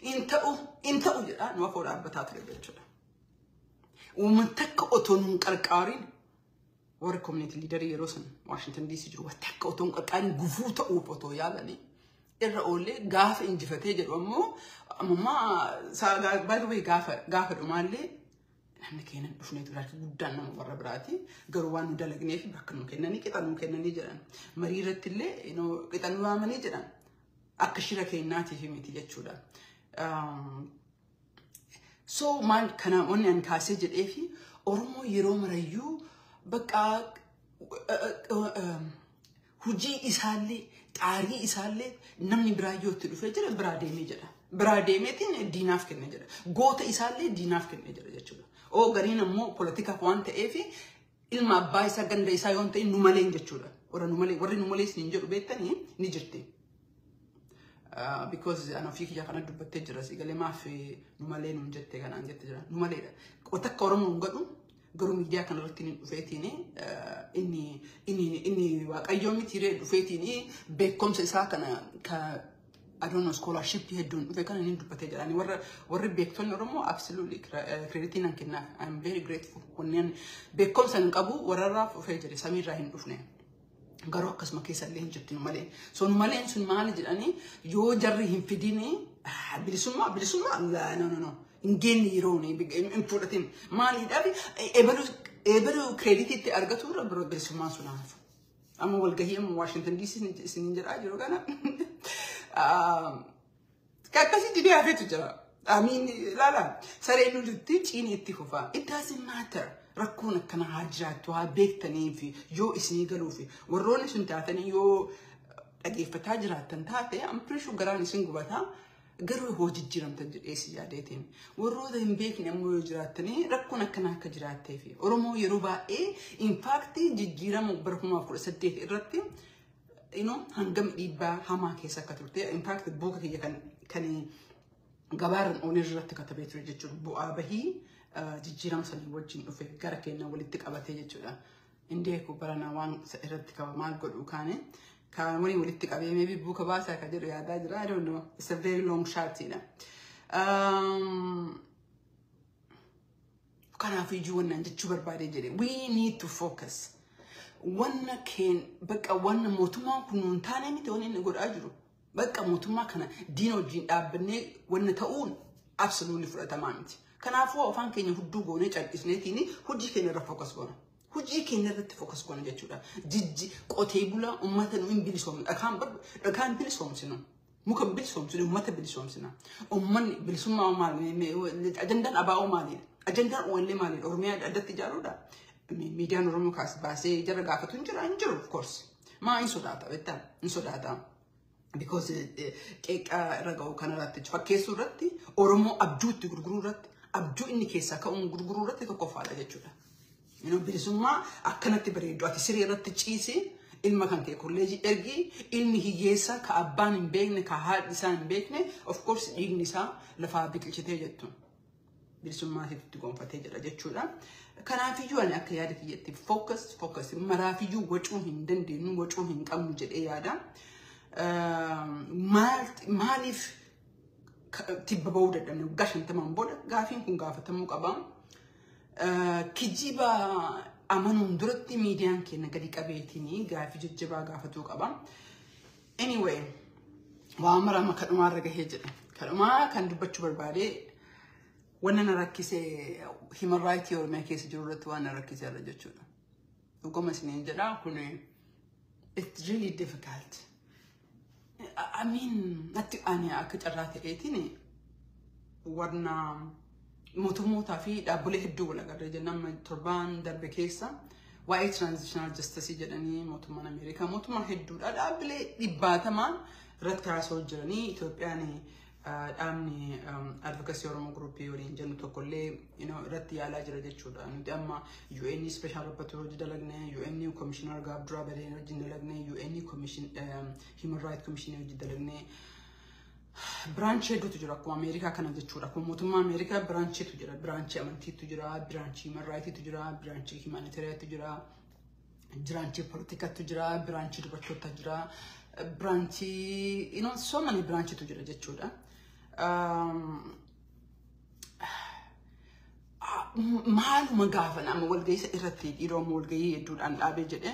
in ta'u jedha nu afoo dhaabbataa ture jechuudha. Uummata akka otoo nun qarqaarin warri community leader yeroo san Washington DC jiru wanta akka otoo nun qarqaarin gufuu ta'uuf otoo yaalanii irra oolee gaafa injifatee jedhu ammoo by the way gaafa dhumaallee namni keenya dhufnee turaatii guddaan nama warra biraati garuu waan nu dalagneef bakka nu kennanii qixa nu kennanii jedhan marii irratti illee qixa nu waamanii jedhan akka shira keenyaatiif miti jechuudha. So maal kana wanni an kaasee jedhee fi Oromoo yeroo marayyuu bakka hujii isaallee xaarii isaallee namni biraa yoo itti dhufee jira biraa deemee jedha. Biraa deemeetiin diinaaf kennee jira. Goota isaallee diinaaf kennee jira jechuudha. Oo gariin ammoo politikaaf waan ta'eef ilma abbaa isaa ganda isaa yoo ta'e nu malee jechuudha. Warri nu malee isin jedhu beektanii ni jirti. Because ana fi kiyya kana dubbattee jira sigalee maaf nu malee nu jettee kanaan jette jira. Nu maleedha. Qotakka Oromoo hin godhu garuu miidiyaa kana irratti ni dhufeetiin inni waaqayyoo miti dhufeetiin beekumsa isaa kana I don't know scholarship hedduun dhufe kana ni dubbattee jira. Warri beektonni Oromoo absolutely credit nan kennaaf. I'm very grateful. Wanneen beekumsa hin qabu wararraa dhufee jira samiirraa hin dhufne. Garuu akkasuma keessallee hin jirtu malee. So maleen sun maali jedhanii yoo jarri hin fidini bilisummaa no. Ingeni yeroo hin fudhatin maaliidhaaf eebaluu krediitiitti argatu irra biroo bilisummaan sun hafu. Amma walgahii amma Washington DC isin jedhaa jiru kana akkasii didee hafeetu jira. Laala saree nu jirti ciini itti fufaa. It doesn't matter. Rakkoon akkana haa jiraattu haa beektanii fi yoo isinii galuu fi warroonni sun taatanii yoo dhageeffataa jiraattan taate I'm pretty sure garaan isin gubataa. Garuu hoo jijjiiramtan jedhee si yaadeetiin warroota hin beekne ammoo yoo jiraattanii rakkoon akkana akka jiraattee fi Oromoo yeroo baay'ee in fact jijjiirama bara 2018 irratti hangam dhiibbaa hamaa keessa akka turte in fact buuka kiyya kan gabaarran oonir irratti katabee ture jechuudha bu'aa bahii jijjiirama sanii wajjin dhufe gara keenya walitti qabatee jechuudha. Indee ku barana waan irratti qaba maal godhu kaane kan wani walitti qabee maybe buuka baasaa ka jedhu yaadaa jira. I don't know. It's a very long shot ina. Kanaaf iyyuu wannan jechuu barbaadee jedhe we need to focus. Wanna keen bakka wanna mootummaan kun nuun taane miti wanni inni godhaa jiru. Bakka mootummaa kana diina wajjin dhaabbannee wanna ta'uun absolutely fudhatamaa miti. Kanaafuu afaan keenya hudduu goonee calqisneetiin hojii keenya irra focus goona. Hojii keenya irratti focus goona jechuudha. Jijji qotee bulaa uummata nu hin bilisoomne dhakaan bilisoomsinu. Muka bilisoomsinu uummata bilisoomsina. Uummanni bilisummaa maali? Ajandaan abaa'oo maali? Ajandaan OLA maali? Oromiyaa addatti ijaaruudha. Miidiyaan Oromoo kaas baasee jara gaafatu hin jiru of course. Maa hin sodaata beektaa? Hin sodaata. Because qeeqaa irra ga'u kanarratti fakkeessuu irratti Oromoo abjuutti gurguruu irratti abjuu inni keessaa ka'uun gurguruu irratti tokkoffaadha jechuudha. Bilisummaa akkanatti bareedu ati siree irratti ciisi ilma kan kee kolleejii ergi ilmi hiyyeessa ka abbaan hin beekne ka haadhi isaa hin beekne of course dhiigni isaa lafaa biqilchitee jettu. Bilisummaatitti gonfatee jira jechuudha. Kanaafiyyuu ani akka yaada kiyyaatti focus maraafiyyuu wacuu hin dandeenyu wacuu hin qabnu jedhee yaada. Maaliif tibba ba'uu dadhabne waggaa 50 booda gaafiin kun gaafatamuu qaba. Kijiba amanuun duratti miidiyaan keenya gadi qabeetiin gaafii jajjabaa gaafatuu qaba. Anyway, waan maraama kadhumaa irra gahee jedhe. Kadhumaa kan dubbachuu barbaade wanna na rakkisee human rights Oromiyaa keessa jiru irratti waan na rakkisee irra jechuudha. Dhuguma isiniin jedhaa kun it's really difficult. I mean, natti ani akka carraa ta'eetiin warna mootummootaa fi dhaabbilee hedduu wal agarree jennaan torbaan darbe keessa waa'ee transitional justice jedhanii mootummaan Ameerikaa mootummaa hedduudha dhaabbilee dhibbatamaan irratti haasa'aa jiranii Itoophiyaan dhaabni advocacy Oromoo groupii waliin jennu tokkollee irratti yaalaa jira jechuudha. Nuti amma UN special rapporteur hojii dalagne UN commissioner Gabdura Badeen hojii dalagne UN commission human rights commission hojii dalagne branch hedduutu jira akkuma Ameerikaa kana jechuudha. Akkuma mootummaa Ameerikaa branchiitu jira. Branchii amantiitu jira, branchii human rights'itu jira, branchii humanitarian'itu jira, branchii politikaatu jira, branchii dubartootaa jira, branchii so many branchiitu jira jechuudha. Maaluma gaafan amma walgahii irratti dhiiroo walgahii hedduudhaan dhaabee jedhe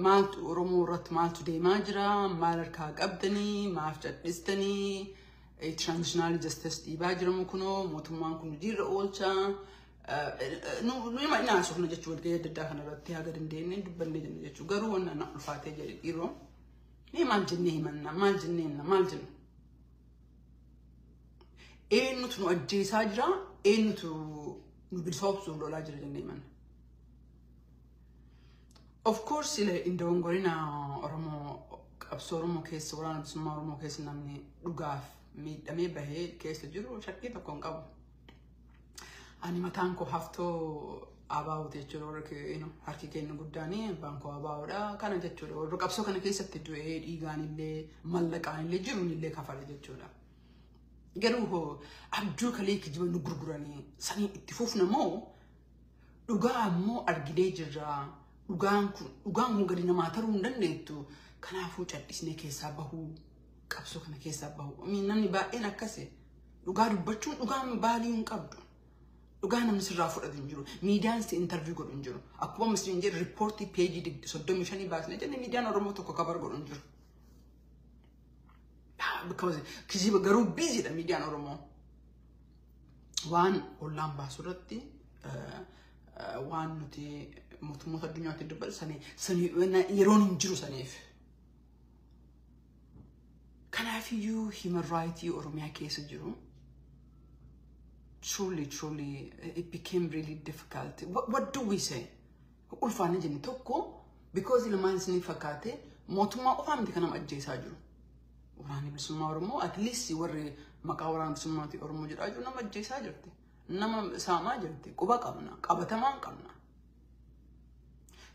maaltu Oromoo irratti maaltu deemaa jira maal harkaa qabdanii maaf cadhistanii transitional justice dhiibaa jiramu kunoo mootummaan kun hojiirra oolchaa numa inaasofna jechuu walgahii adda addaa kanarratti haga dandeenye dubbannee jenna jechuu garuu wanna na ulfaatee jedhe dhiiroo مي مال جنيه منا مال جنينا مال جن إنه تنو أجي ساجرا إنه تو نبيصوب سولو لا جري جنيه من of course إلى إن دونغورينا أرمو أبصرمو كيس وران بسمع أرمو كيس نامني لقاف ميد أمي بهي كيس جرو شكلي تكون قبل أنا ما تانكو هفتو أباو تجرو رك إنه هركي كأنه قداني بانكو أباو را كان تجرو رك أبصر كان كيس تجرو إيجان اللي ملك عن اللي جرو اللي كفر تجرو قالوه عبدو كليك جبل نقرقراني سني اتفوفنا مو لقام مو أرجلي جرا لقام هو قرينا ما ترون دنيتو كان عفو جديسني كيسابه كابسو كنا كيسابه مين نمني باقينا كسي لقام بتشون لقام باليون كابدو لقام مصر رافور أدينجرو ميدان سي انترفيو قرنجرو أقوى مصر ينجر ريبورتي بيجي دي صدق مشاني باسني جاني ميدان رموتو ككبر قرنجرو because كذي بقرب busy the media نورمو وان أولام باسورتي وان نتي متموت الدنيا تدبر سني وانا يرون ينجرو سنيف كان عارفيو human rights أوروميا كيس جرو truly it became really difficult what do we say أقول فاني جني توكو because لما نسني فكاتي موتما أفهم دي كنا مأجي ساجرو وراني بسمع أورمو at least يوري مقاوران بسمع تي أورمو جراجو نما جيسا جرتي نما ساما جرتي كوبا كامنا كابتمان كامنا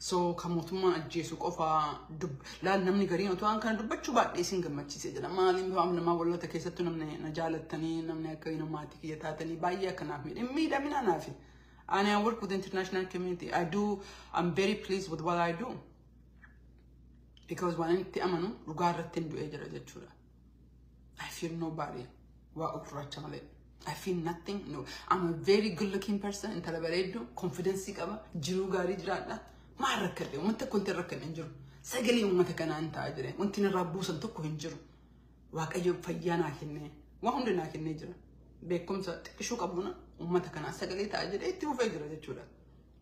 so كموتما أجيسو كوفا دب لا نمني قرينو توان كان دبتشو بعد إيسين قمتشي سجلا ما لين بفهم لما والله تكيستو نمني نجالت تاني نمني كينو ماتي كيتا تاني بايا كنافي إمي دا من أنا في أنا work with the international community I'm very pleased with what I do because when أنت أمنو رجال تندو إجرا جتشورا I feel nobody وأقرأ شمالي I feel nothing no I'm a very good looking person أنت لبريدو confidence كابا جرو غاري جرانا ما ركضي وأنت كنت ركض إنجرو سجلي وأنت كان أنت أجري وأنت نربوس أنت كو إنجرو واك أجيب فيانا كنّي وهم لنا كنّي جرا بيكم شو كابونا وأنت كان سجلي تأجري إنت وفجرة جتشورا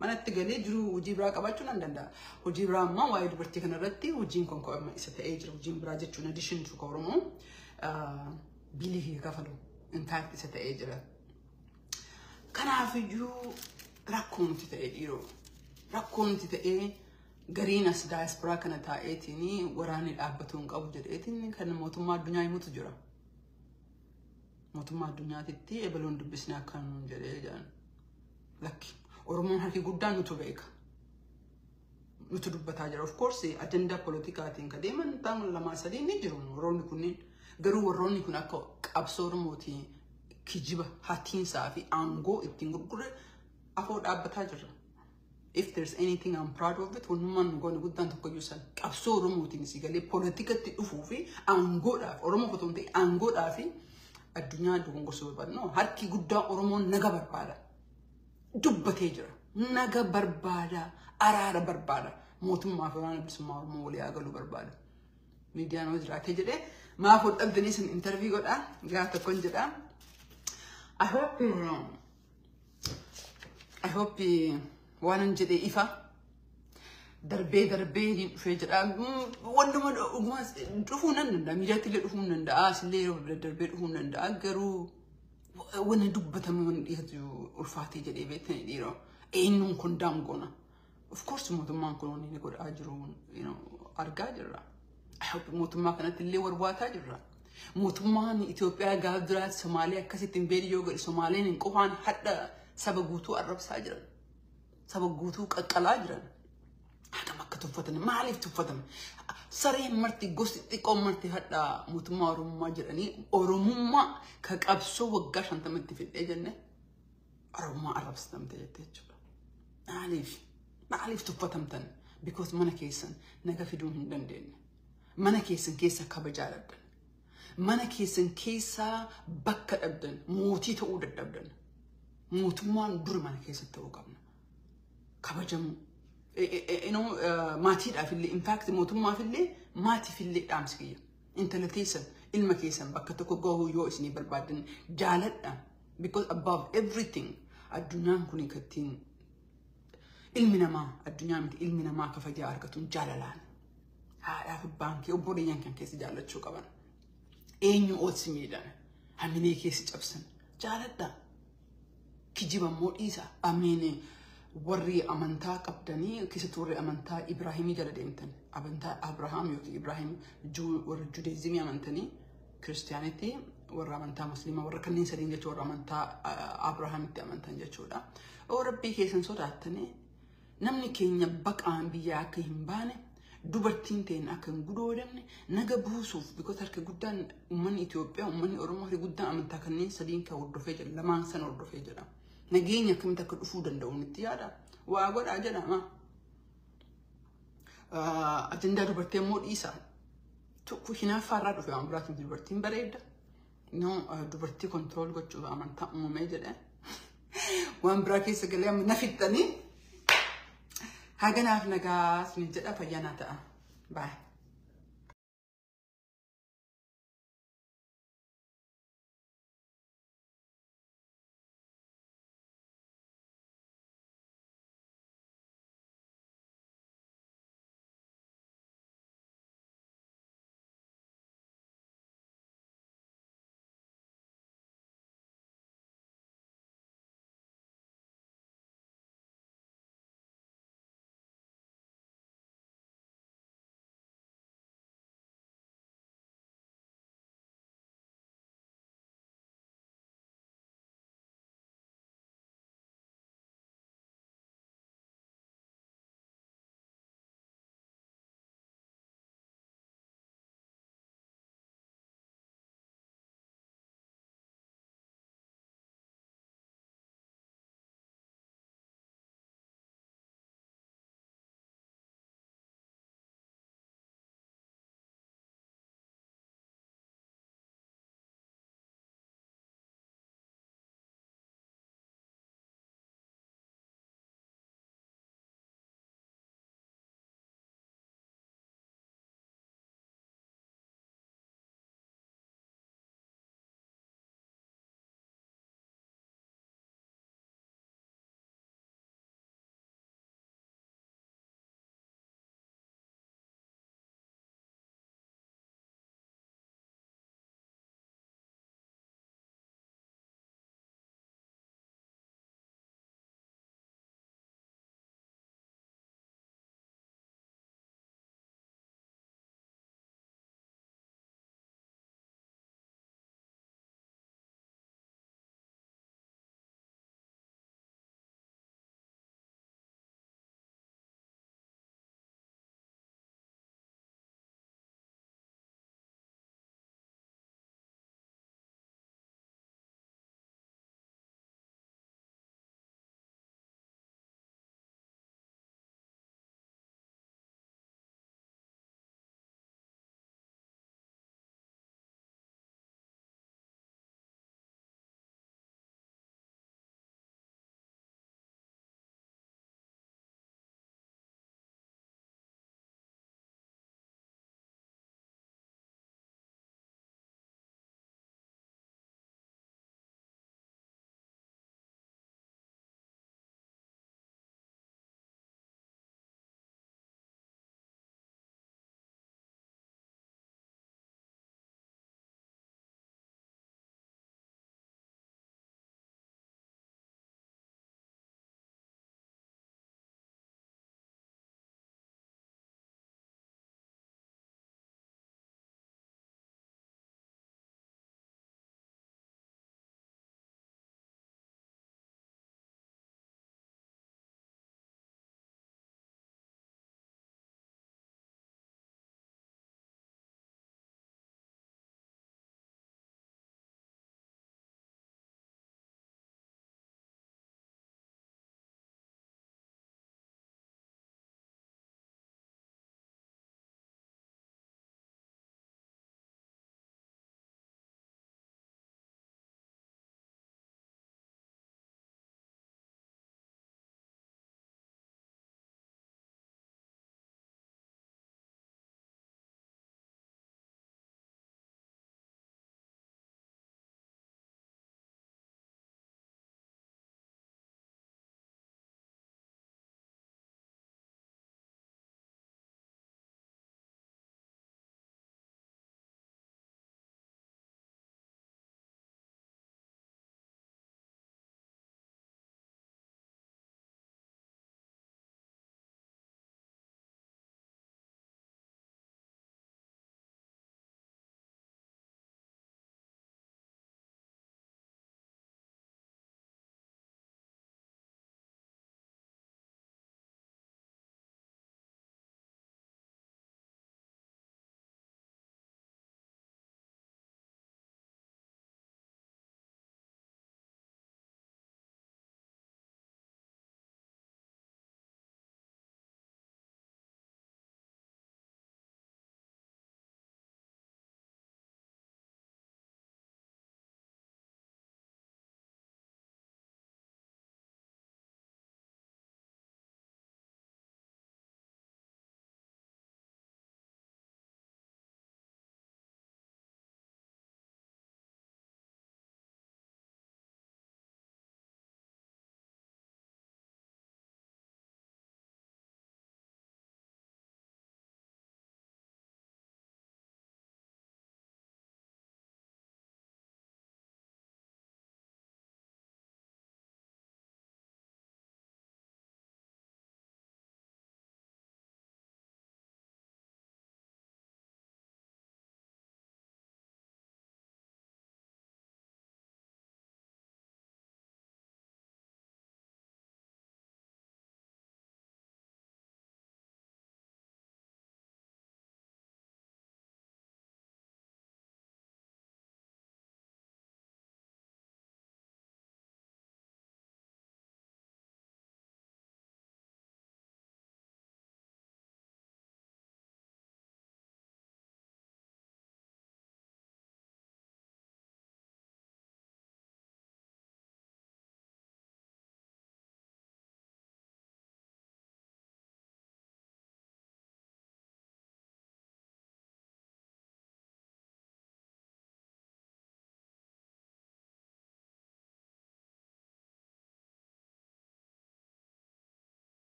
mana tegale juru ujibra kabachuna ndanda ujibra ma wide vertical ratti ujin konko ma isata age ujibra jechuna addition to koromo bilihi kafalu in fact isata age ra kana fiju rakkonti ta ediro rakkonti ta e garinas diaspora kana ta etini warani dhabatun qabu jedetini kan motumma dunya imutu jira motumma dunya titti ebelon dubbisna kan jere jan lakki Oromon harki guddan nutu beeka nutu dubbataa jira of course agenda politikaatiin kadeeman taamul lama sadii ni jiru warroonni kunniin garuu warroonni kun akka qabsoo Oromootii kijiba hatiinsaa fi aangoo ittiin gurgure afoo dhaabbataa jira if there's anything I'm proud of it wanummaan goone guddaan tokko yuusan qabsoo Oromootiin si galee politikatti dhufuu fi aangoodhaaf Oromoo fotoon ta'e aangoodhaaf fi addunyaa dogongorsu barbaadno harki guddaa Oromoon naga barbaada dubbatee jira naga barbaada araara barbaada mootummaa fi waan bilisummaa Oromoo walii agaluu barbaada miidiyaan hojii jiraatee jedhee maaf hodhabdanii sin interview godhaa gaafa tokkoon jedhaa I hope waan jedhee ifa darbee dhufee jedhaa wanduma dhufuu nan danda'a miidiyaatti illee dhufuu nan danda'a asillee darbee dhufuu nan danda'a garuu وانا دبت من يهدو الفاتي جدي بيتني ديرو إنهم كندام قونا of course موتما كلوني نقول أجرون أرجع I hope موتما كانت اللي ورواتا جرا موتما إثيوبيا قادرات سوماليا كسيت تنبيري يوغل سوماليين إنكوهان حتى سبقوتو الرب ساجرا سبقوتو كالكالاجرا هذا ما كتفتنا ما عليك تفتنا سري مرتي قصتي تقوم مرتي هذا متما أورمما جراني أورمما كأبسو وقاش أنت متفق إيجنة أورمما عرب استمتعت تجوا ما عليك تفتهم تن because منا كيسن نقفدون هندن منا كيسن كبجال أبدن منا كيسا بك أبدن موتي تقول أبدن موتما در منا كيسن توقفنا كبجم ماتي في اللي in fact موتما في اللي ماتي في اللي أمسكية أنت لتيسن المكيسن بكتكو جوه يوسني بالبعدين جالتنا because above everything الدنيا كوني كتين المنا ما الدنيا مت المنا ما كفجأة أركتون جاللان haadhaaf baankii obboleeyyan kan keessa jaallachuu qaban. Eenyu ootsi miidhan hamilee keessa cabsan jaaladha. Kijiba immoo dhiisa. Amiin warri amantaa qabdanii keessattuu warri amantaa Ibraahimii jala deemtan amantaa Abrahaam yookiin Ibraahim warra Judaizimii amantanii Kiristiyaanitti warra amantaa Musliimaa warra kanneen sadiin jechuudha warra amantaa Abrahaamitti amantan jechuudha. Oo rabbii keessan sodaattanii namni keenya baqaan biyya akka hin baane dubartiin ta'een akka hin gudoodamne naga buusuuf because harka guddaan uummanni Itoophiyaa uummanni Oromoo harka guddaan amantaa kanneen sadiin kan hordofee jira lamaan sana hordofee jira. Nageenya akkamitti akka dhufuu danda'u nitti yaada. Waa godhaa jedhama. Ajandaa dubartii immoo dhiisa. Tokko hinaaffaarraa dhufe waan biraatiin dubartiin bareedda. No dubartii kontrool gochuuf amantaa uumamee jedhe. Waan biraa keessa galee amma nafixxanii haganaaf nagaa sin jedha fayyanaa ta'a. Bye.